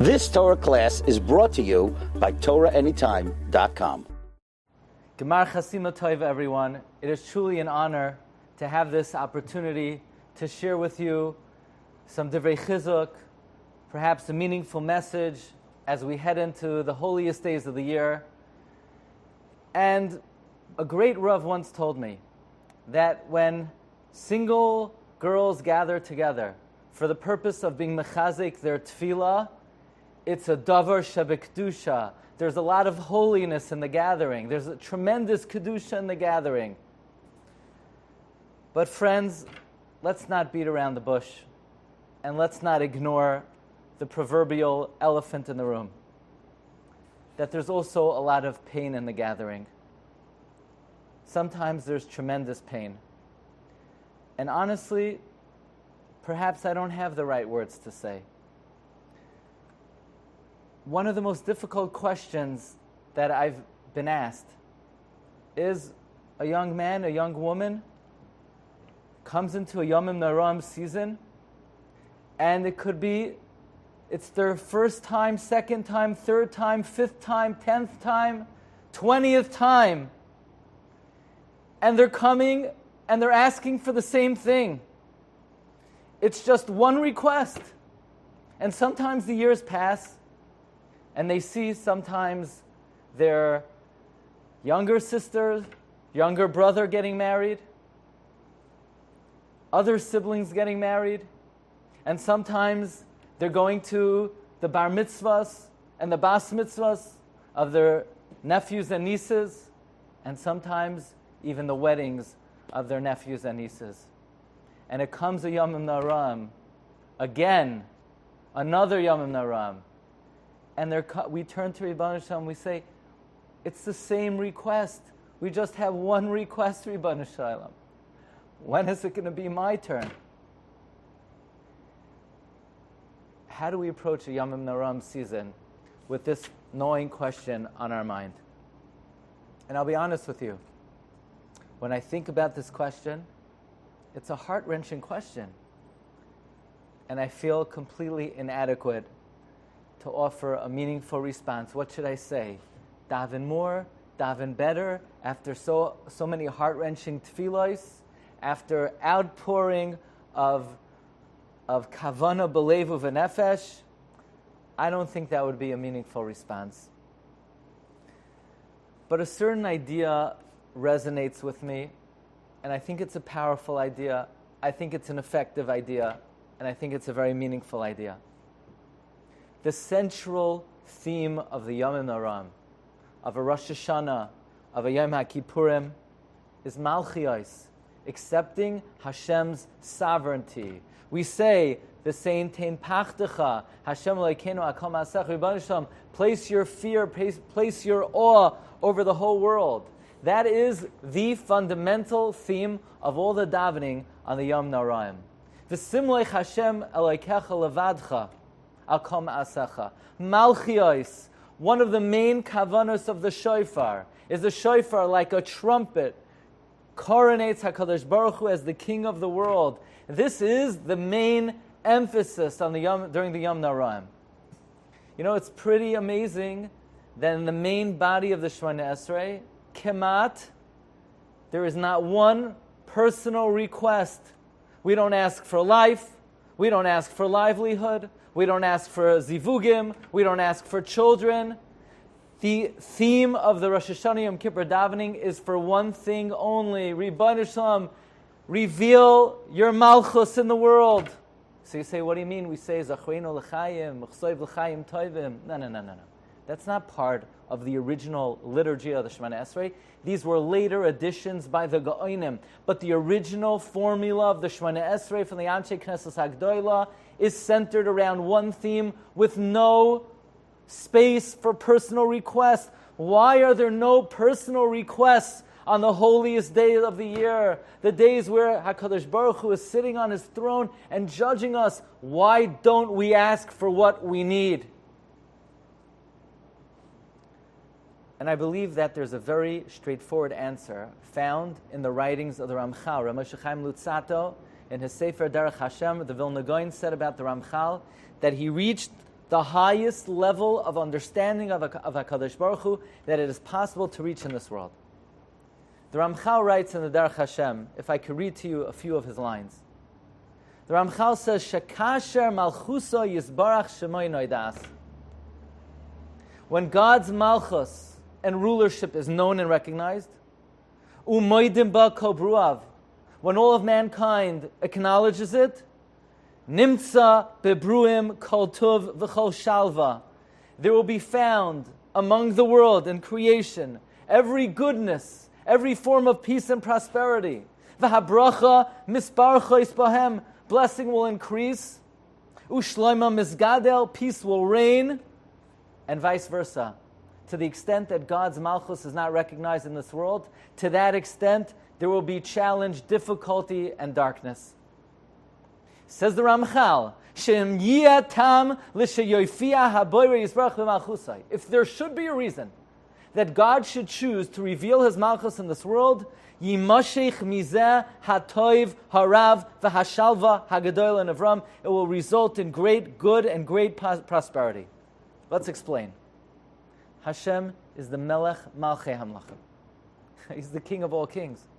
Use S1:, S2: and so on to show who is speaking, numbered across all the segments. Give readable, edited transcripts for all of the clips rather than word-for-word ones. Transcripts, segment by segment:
S1: This Torah class is brought to you by TorahAnytime.com.
S2: Gemar Chasima Tova, everyone. It is truly an honor to have this opportunity to share with you some divrei Chizuk, perhaps a meaningful message as we head into the holiest days of the year. And a great Rav once told me that when single girls gather together for the purpose of being mechazik their tefillah, it's a davar shebekdusha. There's a lot of holiness in the gathering. There's a tremendous kedusha in the gathering. But friends, let's not beat around the bush, and let's not ignore the proverbial elephant in the room, that there's also a lot of pain in the gathering. Sometimes there's tremendous pain. And honestly, perhaps I don't have the right words to say. One of the most difficult questions that I've been asked is a young man, a young woman comes into a Yaman Naran season, and it could be it's their first time, second time, third time, fifth time, 10th time, 20th time. And they're coming and they're asking for the same thing. It's just one request. And sometimes the years pass, and they see sometimes their younger sister, younger brother getting married, other siblings getting married, and sometimes they're going to the bar mitzvahs and the bas mitzvahs of their nephews and nieces, and sometimes even the weddings of their nephews and nieces. And it comes a Yaman Naran, again, another Yaman Naran. And we turn to Ribbon Shalom and we say, it's the same request. We just have one request, Ribbon Shalom. When is it going to be my turn? How do we approach a Yaman Naran season with this gnawing question on our mind? And I'll be honest with you. When I think about this question, it's a heart-wrenching question. And I feel completely inadequate to offer a meaningful response. What should I say? Daven more, daven better, after so many heart-wrenching tefillos, after outpouring of kavana belevu v'nefesh? I don't think that would be a meaningful response. But a certain idea resonates with me, and I think it's a powerful idea. I think it's an effective idea, and I think it's a very meaningful idea. The central theme of the Yaman Naran, of a Rosh Hashanah, of a Yom HaKippurim, is malchios, accepting Hashem's sovereignty. We say, the saying, Tein pachtecha, Hashem Elokeinu Akol Ma'asech, Rebbeinu Shalom, place your fear, place your awe over the whole world. That is the fundamental theme of all the davening on the Yom Naran. V'simlech Hashem Elokecha levadcha, Akol Ma'asecha. Malchios, one of the main kavanos of the shofar, is the shofar like a trumpet, coronates HaKadosh Baruch Hu as the King of the world. This is the main emphasis on during the Yom Naran. You know, it's pretty amazing that in the main body of the Shemona Esrei, Kemat, there is not one personal request. We don't ask for life. We don't ask for livelihood. We don't ask for zivugim. We don't ask for children. The theme of the Rosh Hashanah Yom Kippur davening is for one thing only. Rebbeinu Shalom, reveal your malchus in the world. So you say, what do you mean? We say, Zachreinu l'chaim, Mechsoiv l'chaim toivim. No. That's not part of the original liturgy of the Shemona Esrei. These were later additions by the Gaonim. But the original formula of the Shemona Esrei from the Anshe Knesset HaGdoila is centered around one theme with no space for personal requests. Why are there no personal requests on the holiest day of the year? The days where HaKadosh Baruch Hu is sitting on His throne and judging us. Why don't we ask for what we need? And I believe that there's a very straightforward answer found in the writings of the Ramchal. Rav Moshe Chaim Luzzatto, in his Sefer Derech Hashem, the Vilna Gaon said about the Ramchal that he reached the highest level of understanding of HaKadosh Baruch Hu that it is possible to reach in this world. The Ramchal writes in the Derech Hashem, if I could read to you a few of his lines. The Ramchal says, Shekasher Malchuso Yisbarach Shemoy Noidas. When God's Malchus and rulership is known and recognized, Umoidim Ba Kobruav, when all of mankind acknowledges it, Nimtza Bebruim Kol Tuv V'chol Shalva, there will be found among the world and creation every goodness, every form of peace and prosperity. V'habracha misbarcha ispahem, blessing will increase. Ushloima misgadel, peace will reign, and vice versa. To the extent that God's Malchus is not recognized in this world, to that extent there will be challenge, difficulty, and darkness. Says the Ramchal, if there should be a reason that God should choose to reveal His Malchus in this world, Yimashech mizeh hatoiv harav v'hashalva hagadol and Avram, it will result in great good and great prosperity. Let's explain. Hashem is the Melech Malchei Hamlachim. He's the King of all kings.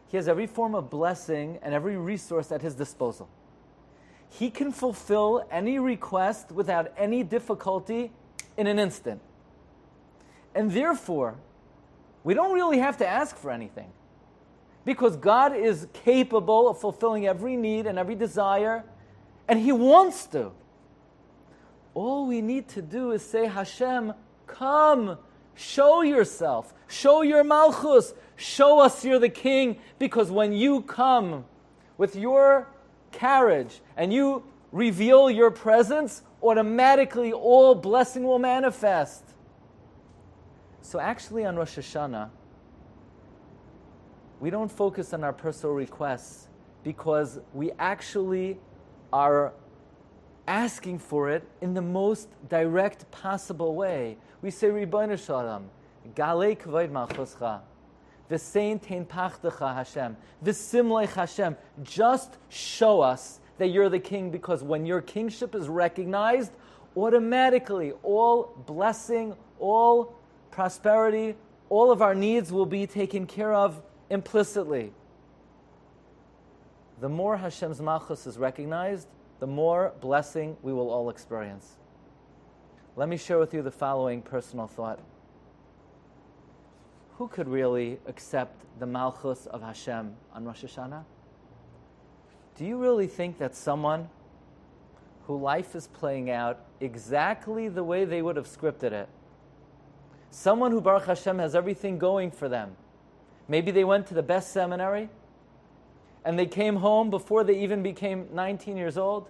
S2: He has every form of blessing and every resource at His disposal. He can fulfill any request without any difficulty in an instant. And therefore, we don't really have to ask for anything, because God is capable of fulfilling every need and every desire, and He wants to. All we need to do is say, Hashem, come, show yourself, show your Malchus, show us you're the King, because when you come with your carriage and you reveal your presence, automatically all blessing will manifest. So actually on Rosh Hashanah, we don't focus on our personal requests because we actually are asking for it in the most direct possible way. We say, Ribbono Shel Olam, Galei Kavod Malchuscha, V'sein Tein Pachtecha Hashem, V'simlech Hashem. Just show us that you're the King, because when your kingship is recognized, automatically all blessing, all prosperity, all of our needs will be taken care of implicitly. The more Hashem's Malchus is recognized, the more blessing we will all experience. Let me share with you the following personal thought. Who could really accept the Malchus of Hashem on Rosh Hashanah? Do you really think that someone who life is playing out exactly the way they would have scripted it, someone who Baruch Hashem has everything going for them, maybe they went to the best seminary, and they came home before they even became 19 years old,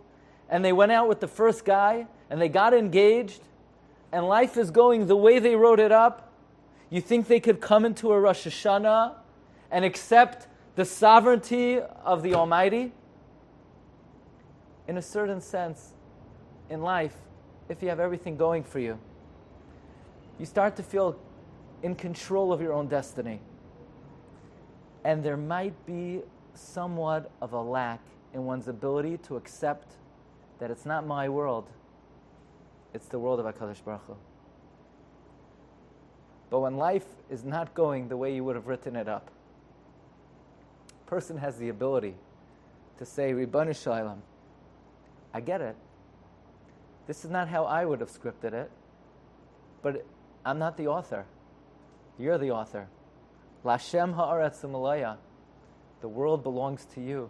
S2: and they went out with the first guy, and they got engaged, and life is going the way they wrote it up, you think they could come into a Rosh Hashanah and accept the sovereignty of the Almighty? In a certain sense, in life, if you have everything going for you, you start to feel in control of your own destiny. And there might be somewhat of a lack in one's ability to accept that it's not my world, it's the world of HaKadosh Baruch Hu. But when life is not going the way you would have written it up, a person has the ability to say, Ribbono Shel Olam, I get it. This is not how I would have scripted it, but I'm not the author. You're the author. Lashem ha'aretz u'malaya. The world belongs to you.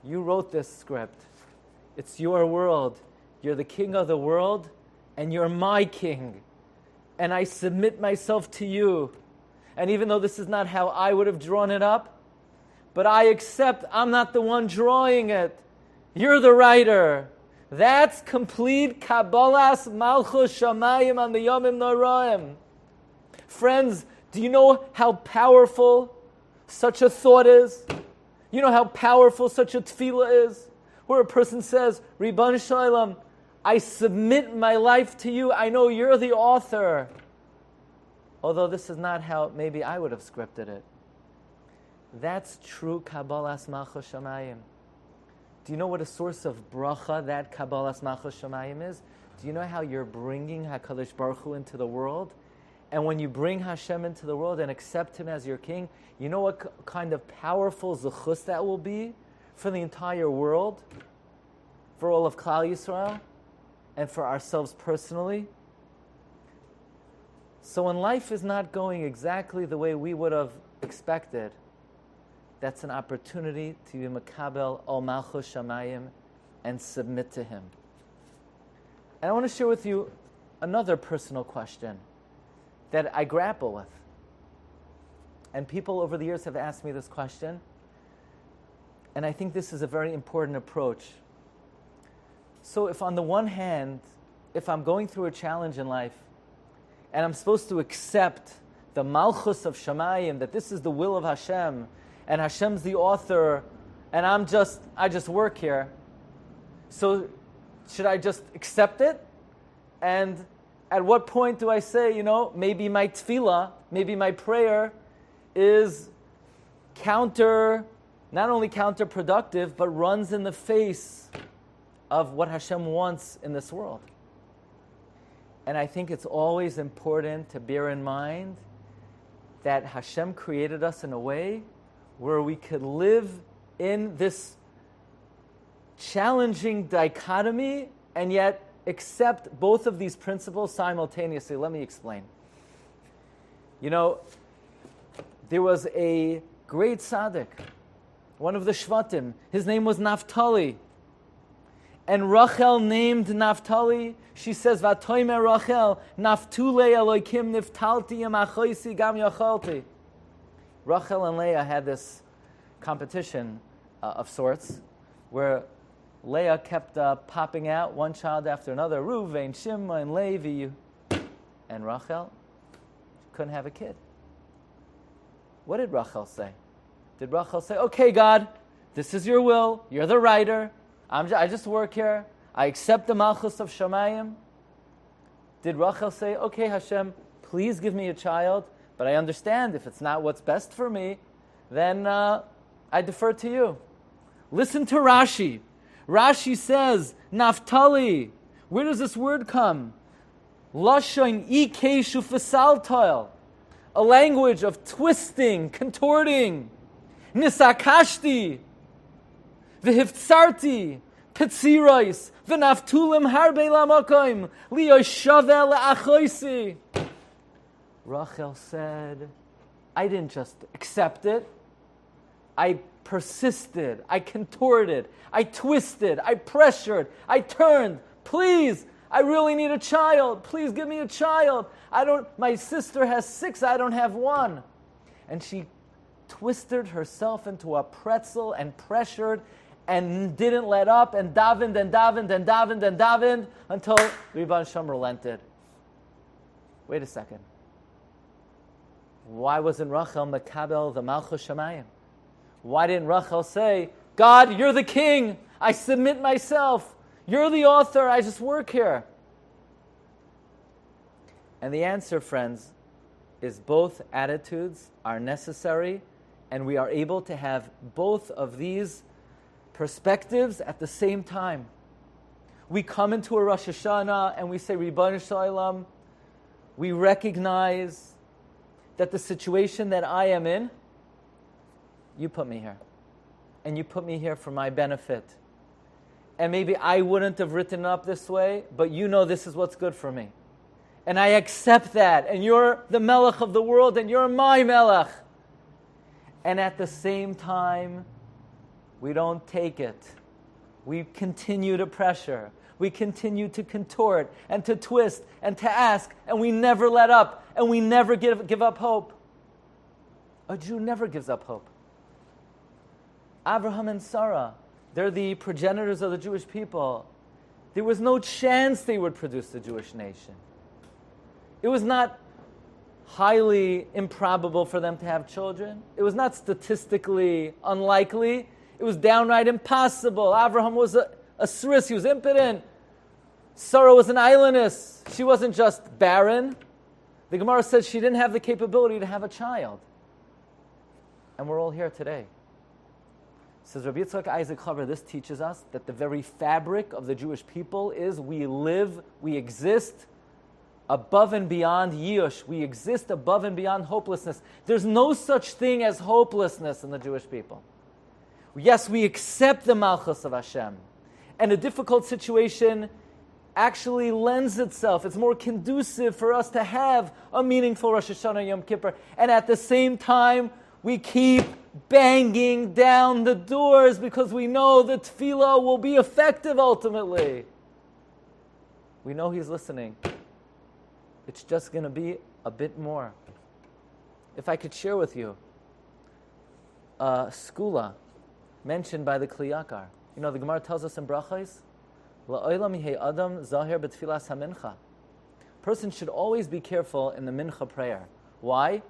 S2: You wrote this script. It's your world. You're the king of the world, and you're my king. And I submit myself to you. And even though this is not how I would have drawn it up, but I accept I'm not the one drawing it. You're the writer. That's complete Kabbalas Malchus Shamayim on the Yomim Noraim. Friends, do you know how powerful such a thought is? You know how powerful such a tefillah is? Where a person says, Ribbono Shel Olam, I submit my life to you. I know you're the author. Although this is not how maybe I would have scripted it. That's true Kabbalas Malchus Shamayim. Do you know what a source of bracha that Kabbalas Malchus Shamayim is? Do you know how you're bringing HaKadosh Baruch Hu into the world? And when you bring Hashem into the world and accept Him as your king, you know what kind of powerful zechus that will be for the entire world, for all of Klal Yisrael, and for ourselves personally? So when life is not going exactly the way we would have expected, that's an opportunity to be makabel al malchus shamayim and submit to Him. And I want to share with you another personal question that I grapple with. And people over the years have asked me this question, and I think this is a very important approach. So if on the one hand, if I'm going through a challenge in life, and I'm supposed to accept the malchus of shamayim, that this is the will of Hashem, and Hashem's the author, and I just work here. So should I just accept it? And at what point do I say, maybe my tefillah, maybe my prayer is not only counterproductive, but runs in the face of what Hashem wants in this world? And I think it's always important to bear in mind that Hashem created us in a way where we could live in this challenging dichotomy and yet accept both of these principles simultaneously. Let me explain. There was a great tzaddik, one of the Shvatim. His name was Naphtali. And Rachel named Naphtali. She says, "Vatoyme Rachel, Naftule Elokim niftalti yem achoisi gam yachalti." Rachel and Leah had this competition of sorts, where Leah kept popping out one child after another, Ruvain, Shimon, and Levi, and Rachel couldn't have a kid. What did Rachel say? Did Rachel say, "Okay, God, this is your will. You're the writer. I just work here. I accept the malchus of Shamayim"? Did Rachel say, "Okay, Hashem, please give me a child, but I understand if it's not what's best for me, then I defer to you"? Listen to Rashi. Rashi says, Naphtali. Where does this word come? Lashon ikeshu fesaltoil. A language of twisting, contorting. Nisakashti. V'hiftzarti. Petzirois. V'naftulim harbe lamakoim. Liyoshave le'achoisi. Rachel said, I didn't just accept it. I persisted, I contorted, I twisted, I pressured, I turned. Please, I really need a child. Please give me a child. My sister has 6, I don't have 1. And she twisted herself into a pretzel and pressured and didn't let up and davened and davened and davened and davened until Rebbe Shem relented. Wait a second. Why wasn't Rachel makabel the malchus shamayim? Why didn't Rachel say, God, you're the king. I submit myself. You're the author. I just work here. And the answer, friends, is both attitudes are necessary, and we are able to have both of these perspectives at the same time. We come into a Rosh Hashanah and we say, Ribbon Shalom, we recognize that the situation that I am in, you put me here. And you put me here for my benefit. And maybe I wouldn't have written it up this way, but you know this is what's good for me. And I accept that. And you're the Melech of the world, and you're my Melech. And at the same time, we don't take it. We continue to pressure. We continue to contort and to twist and to ask, and we never let up, and we never give up hope. A Jew never gives up hope. Abraham and Sarah, they're the progenitors of the Jewish people. There was no chance they would produce the Jewish nation. It was not highly improbable for them to have children. It was not statistically unlikely. It was downright impossible. Abraham was a sris, he was impotent. Sarah was an islandess. She wasn't just barren. The Gemara says she didn't have the capability to have a child. And we're all here today. Says Rabbi Yitzchak Isaac Chaver, this teaches us that the very fabric of the Jewish people is we live, we exist above and beyond Yush. We exist above and beyond hopelessness. There's no such thing as hopelessness in the Jewish people. Yes, we accept the Malchus of Hashem. And a difficult situation actually lends itself. It's more conducive for us to have a meaningful Rosh Hashanah Yom Kippur. And at the same time, we keep banging down the doors because we know the tefillah will be effective ultimately. We know He's listening. It's just going to be a bit more. If I could share with you a skula mentioned by the Kli Yakar. You know, the Gemara tells us in Brachos, La'olam yehei adam zahir b'tfilas hamincha. Person should always be careful in the mincha prayer. Why?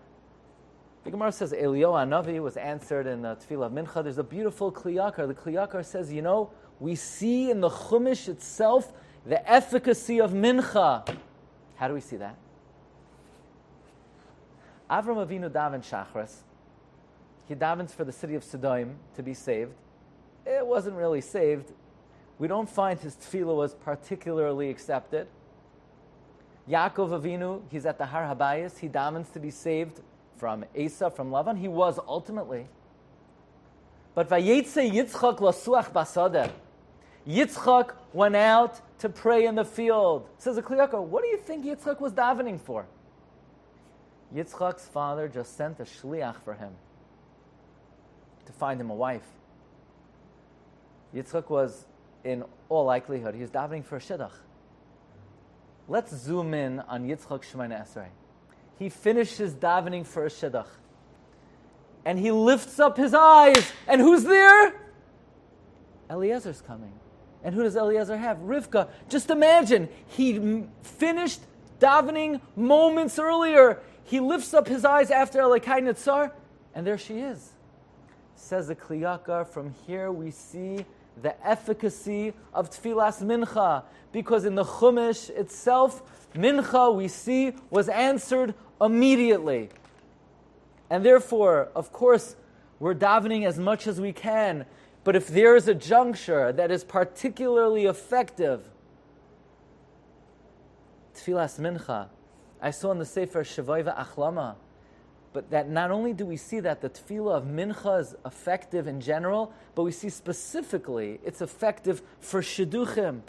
S2: The Gemara says Eliyahu Hanavi was answered in the tefillah of mincha. There's a beautiful Kli Yakar. The Kli Yakar says, you know, we see in the Chumash itself the efficacy of mincha. How do we see that? Avram Avinu daven Shachris. He davens for the city of Sodom to be saved. It wasn't really saved. We don't find his tefillah was particularly accepted. Yaakov Avinu, he's at the Har Habayis. He davens to be saved from Esau, from Lavan. He was ultimately. But Vayetze Yitzchak lasuach basadeh. Yitzchak went out to pray in the field. Says the Kli Yakar, what do you think Yitzchak was davening for? Yitzchak's father just sent a shliach for him to find him a wife. Yitzchak was, in all likelihood, he was davening for a shidduch. Let's zoom in on Yitzchak Shemoneh Esrei. He finishes davening for a shidduch. And he lifts up his eyes. And who's there? Eliezer's coming. And who does Eliezer have? Rivka. Just imagine, he finished davening moments earlier. He lifts up his eyes after Elokai Nitzar, and there she is. Says the Kli Yakar, from here we see the efficacy of Tfilas Mincha. Because in the Chumash itself, Mincha, we see, was answered immediately. And therefore, of course, we're davening as much as we can. But if there is a juncture that is particularly effective, Tfilas Mincha, I saw in the Sefer Shavai V'Achlama, but that not only do we see that the tefillah of mincha is effective in general, but we see specifically it's effective for shidduchim.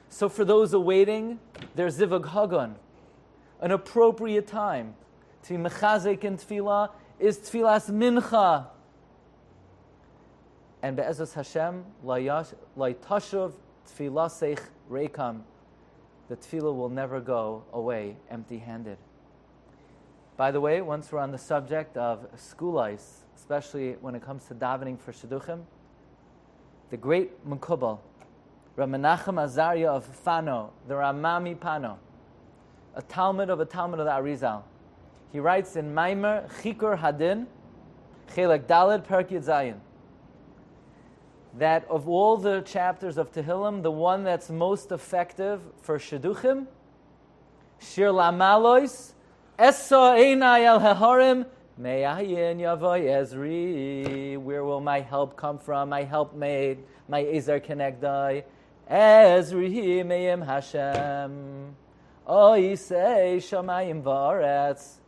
S2: So for those awaiting their zivug hagon, an appropriate time to be mechazek in tefillah is tfilas mincha. And be'ezus Hashem, la'ytashuv tfilaseich reikam. The tefillah will never go away empty-handed. By the way, once we're on the subject of skulais, especially when it comes to davening for shidduchim, the great Mekubal, Rav Menachem Azariah of Fano, the Ramami Pano, a Talmud of the Arizal, he writes in Maimer Chikur Hadin, Chelek Daled Perk Yud Zayin, that of all the chapters of Tehillim, the one that's most effective for shidduchim, Shir Lamalois, Esa Einai El Heharim, Me'ayin Yavoy Ezri. Where will my help come from? My helpmate, my Ezer Kenegdai. Ezri Me'im Hashem. Oisei Shamayim Va'aretz.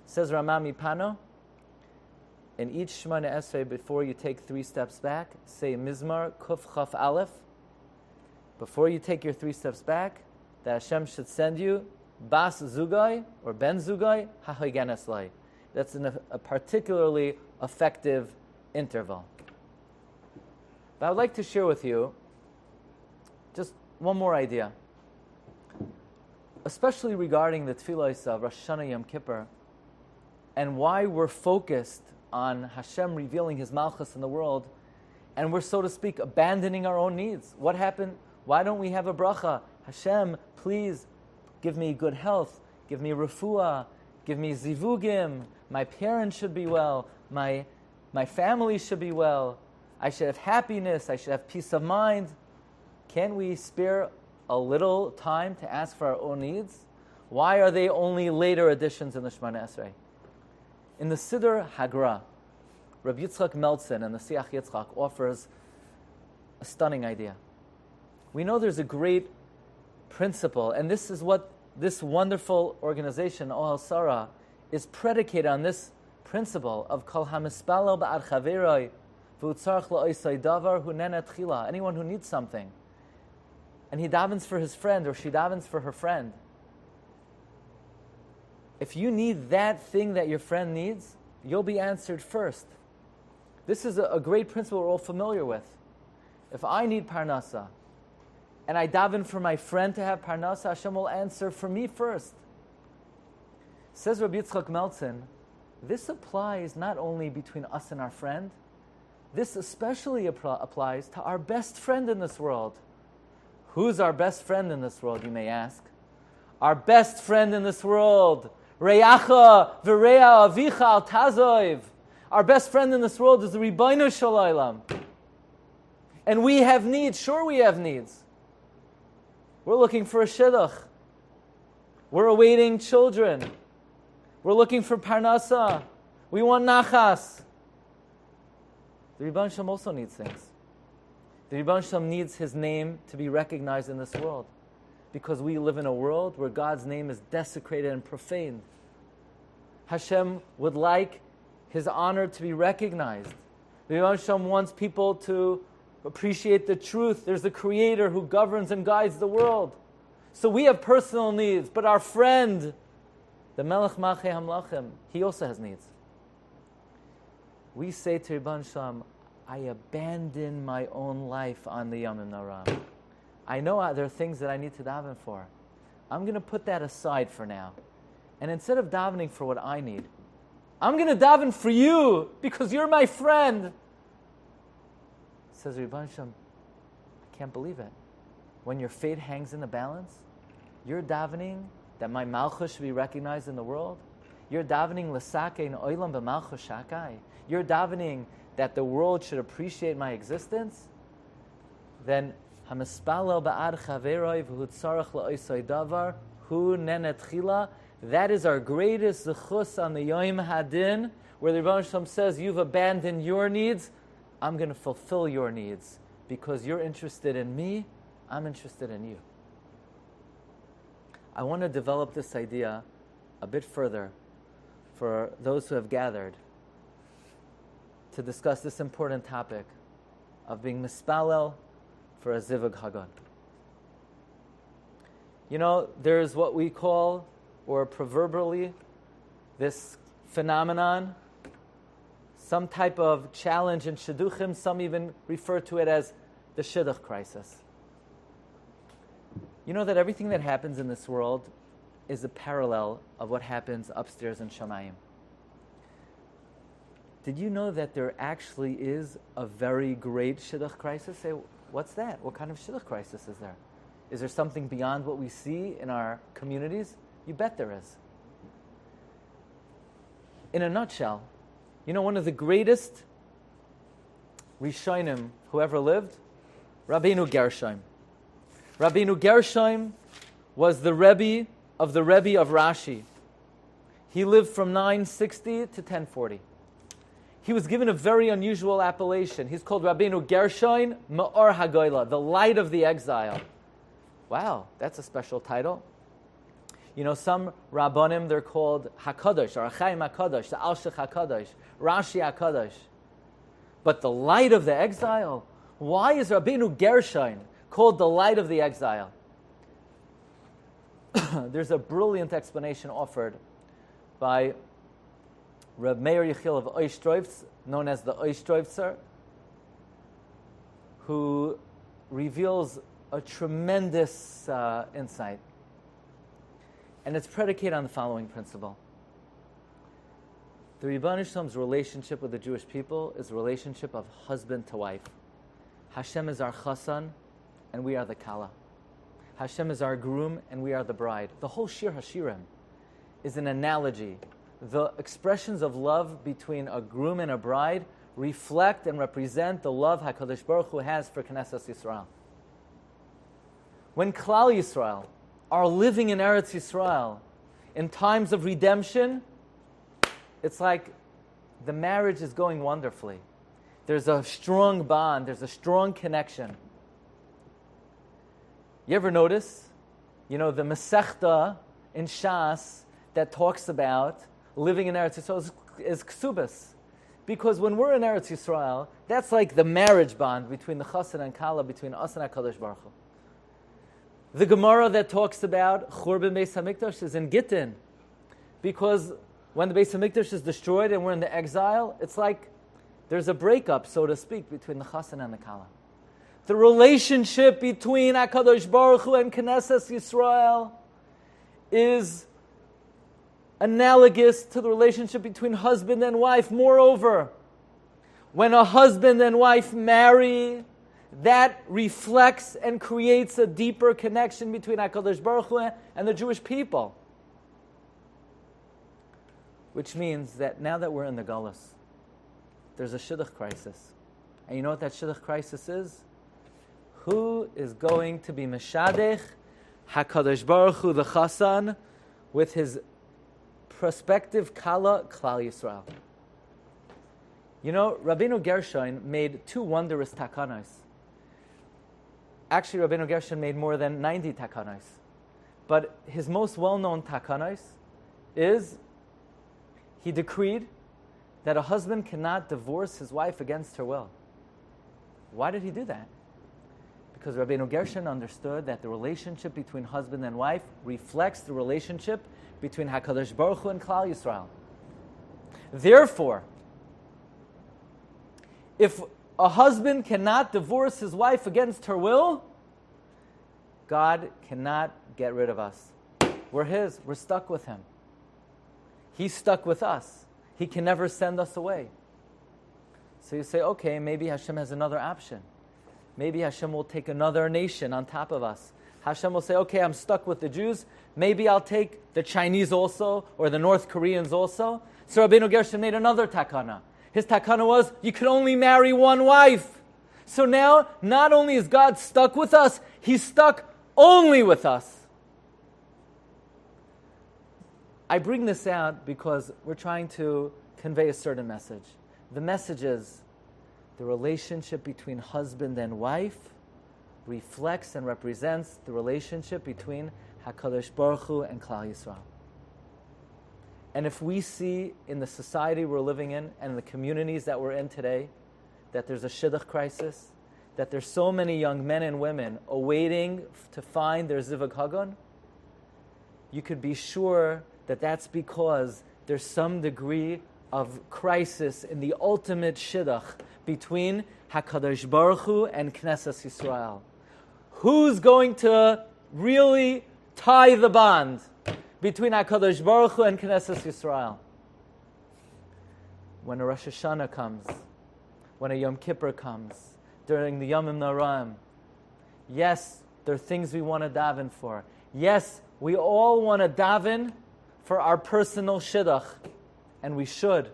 S2: Says Ramami Pano, in each Shemoneh Esrei, before you take 3 steps back, say Mizmar Kuf Chaf Aleph. Before you take your 3 steps back, that Hashem should send you Bas Zugai or Ben Zugai Hahoygen Eslai. That's a particularly effective interval. But I would like to share with you just one more idea, especially regarding the Tefillos of Rosh Hashanah Yom Kippur and why we're focused on Hashem revealing His Malchus in the world, and we're, so to speak, abandoning our own needs. What happened? Why don't we have a bracha? Hashem, please give me good health, give me refuah, give me zivugim, my parents should be well, my family should be well, I should have happiness, I should have peace of mind. Can't we spare a little time to ask for our own needs? Why are they only later additions in the Shemoneh Esrei? In the Siddur Hagra, Rabbi Yitzchak Meltzin and the Siach Yitzchak offers a stunning idea. We know there's a great principle, and this is what this wonderful organization, Ohel Sarah, is predicated on, this principle of Kol hamispalel ba'ad chaveroi v'utzarach la'osei davar hu nene tchila. Anyone who needs something, and he davens for his friend, or she davens for her friend. If you need that thing that your friend needs, you'll be answered first. This is a great principle we're all familiar with. If I need parnasa, and I daven for my friend to have parnasa, Hashem will answer for me first. Says Rabbi Yitzchak Meltzin, this applies not only between us and our friend, this especially applies to our best friend in this world. Who's our best friend in this world, you may ask? Our best friend in this world, Reyacha v'reya avicha al tazoiv. Our best friend in this world is the Ribbono Shel Olam. And we have needs. Sure, we have needs. We're looking for a shidduch. We're awaiting children. We're looking for parnasa. We want nachas. The Ribbono Shel Olam also needs things. The Ribbono Shel Olam needs his name to be recognized in this world, because we live in a world where God's name is desecrated and profaned. Hashem would like his honor to be recognized. The Ribbono Shel Olam wants people to appreciate the truth. There's a creator who governs and guides the world. So we have personal needs, but our friend, the Melech Malchei Hamlachim, he also has needs. We say to Ribbono Shel Olam, I abandon my own life on the Yaman Naran. I know there are things that I need to daven for. I'm going to put that aside for now. And instead of davening for what I need, I'm going to daven for you because you're my friend. Says Ribbono Shel Olam, I can't believe it. When your fate hangs in the balance, you're davening that my malchus should be recognized in the world. You're davening l'sakein olam b'malchus shakai. You're davening that the world should appreciate my existence. Then hamispalel ba'ad chaveroi v'hutzarach la'osei davar hu nene tchila. That is our greatest zechus on the Yom Hadin, where the Ribbono Shel Olam says, you've abandoned your needs, I'm going to fulfill your needs. Because you're interested in me, I'm interested in you. I want to develop this idea a bit further for those who have gathered to discuss this important topic of being mispalel for a zivug hagan. You know, there's what we call, or proverbially, this phenomenon, some type of challenge in shidduchim. Some even refer to it as the shidduch crisis. You know that everything that happens in this world is a parallel of what happens upstairs in Shamayim. Did you know that there actually is a very great shidduch crisis? Say, what's that? What kind of shidduch crisis is there? Is there something beyond what we see in our communities? You bet there is. In a nutshell, you know, one of the greatest Rishonim who ever lived, Rabbeinu Gershom. Rabbeinu Gershom was the Rebbe of Rashi. He lived from 960 to 1040. He was given a very unusual appellation. He's called Rabbeinu Gershom Ma'or HaGoyla, the light of the exile. Wow, that's a special title. You know, some Rabbanim, they're called HaKadosh, or Achaim HaKadosh, the Alshich HaKadosh, Rashi HaKadosh. But the light of the exile, why is Rabbeinu Gershom called the light of the exile? There's a brilliant explanation offered by Reb Meir Yechiel of Oistrovtz, known as the Oistrovtzer, who reveals a tremendous insight. And it's predicated on the following principle. The Ribbono Shel Olam's relationship with the Jewish people is a relationship of husband to wife. Hashem is our chasan, and we are the kala. Hashem is our groom, and we are the bride. The whole Shir HaShiurim is an analogy. The expressions of love between a groom and a bride reflect and represent the love HaKadosh Baruch Hu has for Knesset Yisrael. When Klal Yisrael are living in Eretz Yisrael in times of redemption, it's like the marriage is going wonderfully. There's a strong bond. There's a strong connection. You ever notice, the Masechta in Shas that talks about living in Eretz Yisrael is Ksubas. Because when we're in Eretz Yisrael, that's like the marriage bond between the Chassan and Kala, between us and HaKadosh Baruch Hu. The Gemara that talks about Churban Beis HaMikdash is in Gittin. Because when the Beis HaMikdash is destroyed and we're in the exile, it's like there's a breakup, so to speak, between the Chassan and the Kala. The relationship between HaKadosh Baruch Hu and Knesset Yisrael is analogous to the relationship between husband and wife. Moreover, when a husband and wife marry, that reflects and creates a deeper connection between HaKadosh Baruch Hu and the Jewish people. Which means that now that we're in the Galus, there's a shidduch crisis. And you know what that shidduch crisis is? Who is going to be Meshadech HaKadosh Baruch Hu, the Chassan, with his prospective Kala, Klal Yisrael? Rabbeinu Gershon made 2 wondrous takanos. Actually, Rabbeinu Gershon made more than 90 takanos. But his most well-known takanos is he decreed that a husband cannot divorce his wife against her will. Why did he do that? Because Rabbeinu Gershon understood that the relationship between husband and wife reflects the relationship between HaKadosh Baruch Hu and Klal Yisrael. Therefore, if a husband cannot divorce his wife against her will, God cannot get rid of us. We're his. We're stuck with him. He's stuck with us. He can never send us away. So you say, okay, maybe Hashem has another option. Maybe Hashem will take another nation on top of us. Hashem will say, okay, I'm stuck with the Jews. Maybe I'll take the Chinese also, or the North Koreans also. So Rabbeinu Gershon made another takana. His takana was, you can only marry one wife. So now, not only is God stuck with us, he's stuck only with us. I bring this out because we're trying to convey a certain message. The message is the relationship between husband and wife reflects and represents the relationship between HaKadosh Baruch Hu and Klal Yisrael. And if we see in the society we're living in and in the communities that we're in today that there's a shidduch crisis, that there's so many young men and women awaiting to find their zivug hagon, you could be sure that that's because there's some degree of crisis in the ultimate shidduch between HaKadosh Baruch Hu and Knesset Yisrael. Who's going to really tie the bond between HaKadosh Baruch Hu and Knesset Yisrael? When a Rosh Hashanah comes, when a Yom Kippur comes, during the Yaman Naran, yes, there are things we want to daven for. Yes, we all want to daven for our personal shidduch, and we should.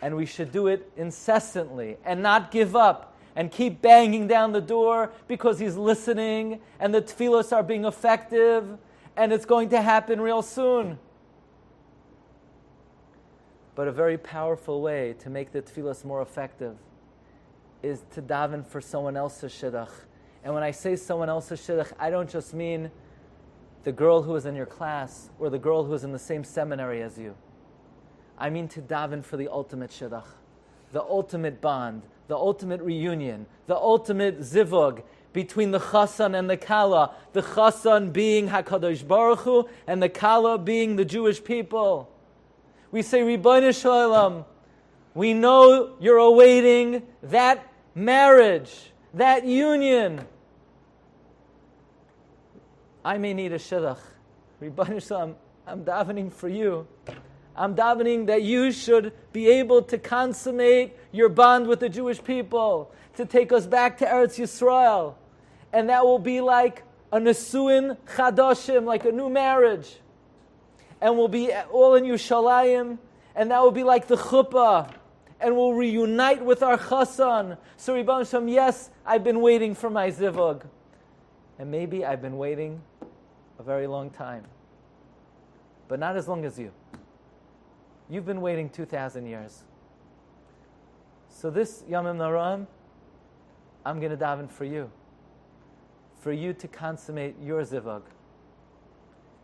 S2: And we should do it incessantly and not give up and keep banging down the door because he's listening and the tefillos are being effective and it's going to happen real soon. But a very powerful way to make the tefillos more effective is to daven for someone else's shidduch. And when I say someone else's shidduch, I don't just mean the girl who is in your class or the girl who is in the same seminary as you. I mean to daven for the ultimate shidduch, the ultimate bond, the ultimate reunion, the ultimate zivug between the chassan and the kala, the chassan being HaKadosh Baruch Hu and the kala being the Jewish people. We say, Ribono Shel Olam, we know you're awaiting that marriage, that union. I may need a shidduch. Ribono Shel Olam, I'm davening for you. I'm davening that you should be able to consummate your bond with the Jewish people, to take us back to Eretz Yisrael. And that will be like a nesuin chadashim, like a new marriage. And we'll be all in Yerushalayim, and that will be like the chuppah. And we'll reunite with our chassan. So Ribono Shel Olam, yes, I've been waiting for my zivug. And maybe I've been waiting a very long time. But not as long as you. You've been waiting 2,000 years. So this Yaman Naran, I'm going to daven for you to consummate your zivug.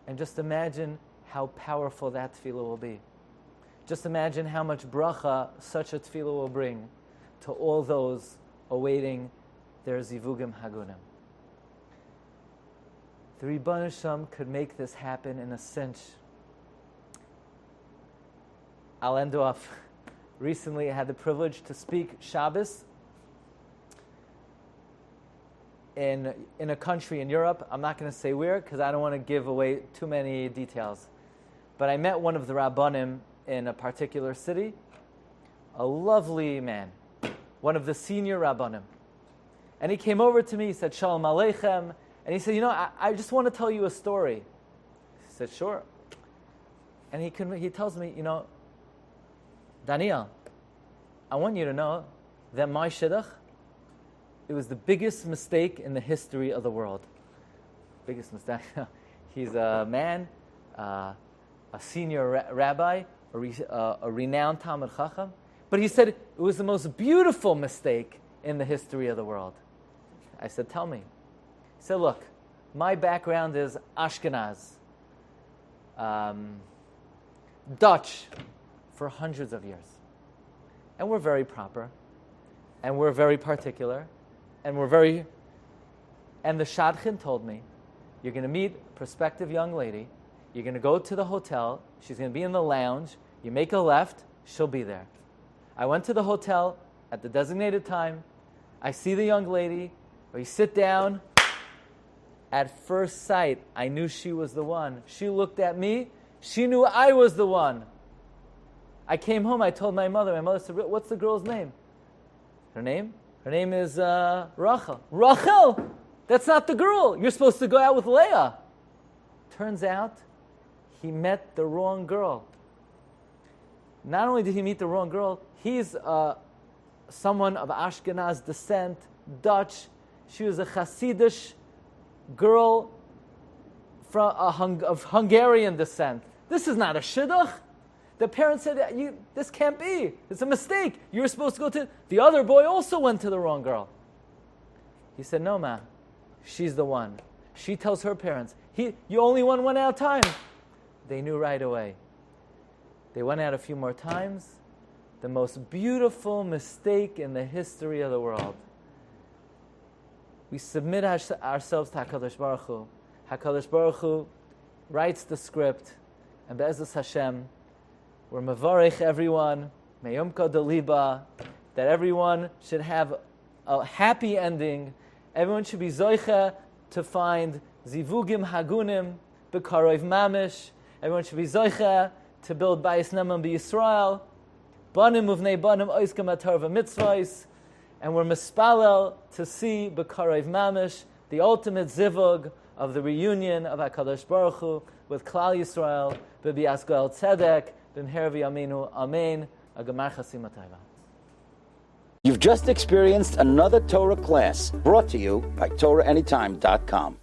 S2: And just imagine how powerful that tefillah will be. Just imagine how much bracha such a tefillah will bring to all those awaiting their zivugim hagunim. The Ribbon Shem could make this happen in a cinch. I'll end off. Recently, I had the privilege to speak Shabbos in a country in Europe. I'm not going to say where because I don't want to give away too many details. But I met one of the Rabbanim in a particular city, a lovely man, one of the senior Rabbanim. And he came over to me, he said, Shalom Aleichem, and he said, I just want to tell you a story. I said, sure. And he tells me, Daniel, I want you to know that my shidduch, it was the biggest mistake in the history of the world. Biggest mistake. He's a man, a senior rabbi, a renowned Talmud Chacham. But he said it was the most beautiful mistake in the history of the world. I said, tell me. He said, look, my background is Ashkenaz, Dutch, for hundreds of years. And we're very proper, and we're very particular, and and the Shadchan told me, you're going to meet a prospective young lady, you're going to go to the hotel, she's going to be in the lounge, you make a left, she'll be there. I went to the hotel at the designated time, I see the young lady, we sit down. At first sight, I knew she was the one. She looked at me, she knew I was the one. I came home, I told my mother said, what's the girl's name? Her name? Her name is Rachel. Rachel! That's not the girl. You're supposed to go out with Leah. Turns out, he met the wrong girl. Not only did he meet the wrong girl, he's someone of Ashkenaz descent, Dutch. She was a Hasidish girl of Hungarian descent. This is not a shidduch. The parents said, this can't be. It's a mistake. You're supposed to go to... The other boy also went to the wrong girl. He said, no, ma, she's the one. She tells her parents, you only went one at a time. They knew right away. They went out a few more times. The most beautiful mistake in the history of the world. We submit ourselves to HaKadosh Baruch Hu. HaKadosh Baruch Hu writes the script, and Be'ezus Hashem, we're mevarech everyone, meyomka deliba, that everyone should have a happy ending. Everyone should be zoicha to find zivugim hagunim b'karov mamish. Everyone should be zoicha to build bayis neman b'Yisrael. Banim uvnei banim oiskam atar v'mitzvahs. And we're mispalel to see b'karov mamish, the ultimate zivug of the reunion of HaKadosh Baruch Hu with Klal Yisrael, b'bias goel tzedek, b'mher v'yameinu, amen, a gemar chasima taiva.
S1: You've just experienced another Torah class brought to you by TorahAnytime.com.